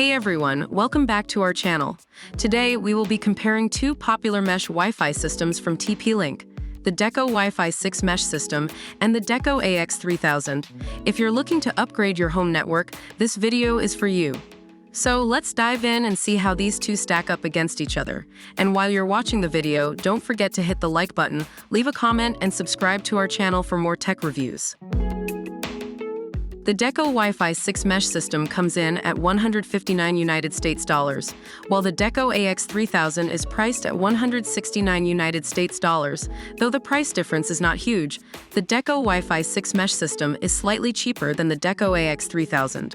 Hey everyone, welcome back to our channel. Today we will be comparing two popular mesh Wi-Fi systems from TP-Link, the Deco Wi-Fi 6 mesh system and the Deco AX3000. If you're looking to upgrade your home network, this video is for you. So let's dive in and see how these two stack up against each other. And while you're watching the video, don't forget to hit the like button, leave a comment, and subscribe to our channel for more tech reviews. The Deco Wi-Fi 6 mesh system comes in at $159 US, while the Deco AX3000 is priced at $169 US. Though the price difference is not huge, the Deco Wi-Fi 6 mesh system is slightly cheaper than the Deco AX3000.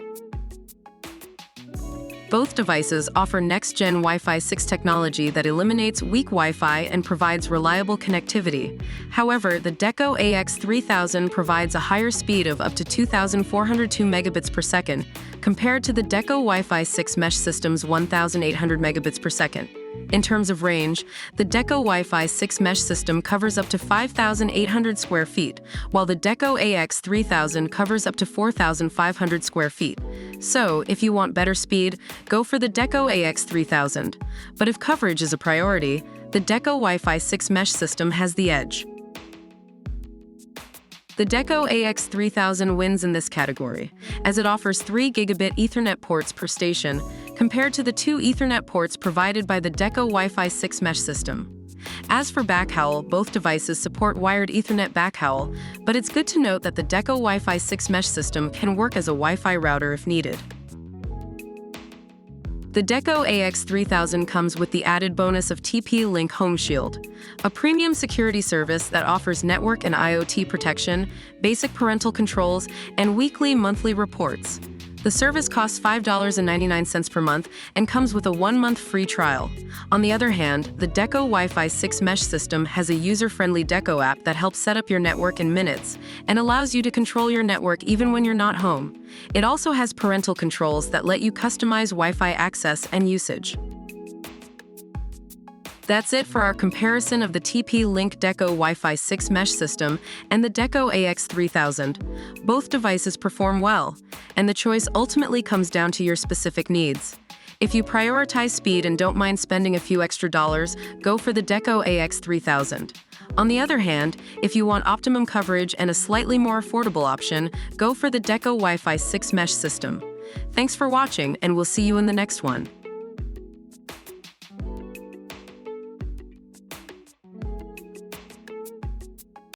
Both devices offer next-gen Wi-Fi 6 technology that eliminates weak Wi-Fi and provides reliable connectivity. However, the Deco AX3000 provides a higher speed of up to 2,402 megabits per second, compared to the Deco Wi-Fi 6 mesh system's 1,800 megabits per second. In terms of range, the Deco Wi-Fi 6 mesh system covers up to 5,800 square feet, while the Deco AX3000 covers up to 4,500 square feet. So, if you want better speed, go for the Deco AX3000. But if coverage is a priority, the Deco Wi-Fi 6 mesh system has the edge. The Deco AX3000 wins in this category, as it offers 3 gigabit Ethernet ports per station, compared to the 2 Ethernet ports provided by the Deco Wi-Fi 6 mesh system. As for backhaul, both devices support wired Ethernet backhaul, but it's good to note that the Deco Wi-Fi 6 mesh system can work as a Wi-Fi router if needed. The Deco AX3000 comes with the added bonus of TP-Link Home Shield, a premium security service that offers network and IoT protection, basic parental controls, and weekly monthly reports. The service costs $5.99 per month and comes with a 1-month free trial. On the other hand, the Deco Wi-Fi 6 mesh system has a user-friendly Deco app that helps set up your network in minutes and allows you to control your network even when you're not home. It also has parental controls that let you customize Wi-Fi access and usage. That's it for our comparison of the TP-Link Deco Wi-Fi 6 mesh system and the Deco AX3000. Both devices perform well, and the choice ultimately comes down to your specific needs. If you prioritize speed and don't mind spending a few extra dollars, go for the Deco AX3000. On the other hand, if you want optimum coverage and a slightly more affordable option, go for the Deco Wi-Fi 6 mesh system. Thanks for watching, and we'll see you in the next one.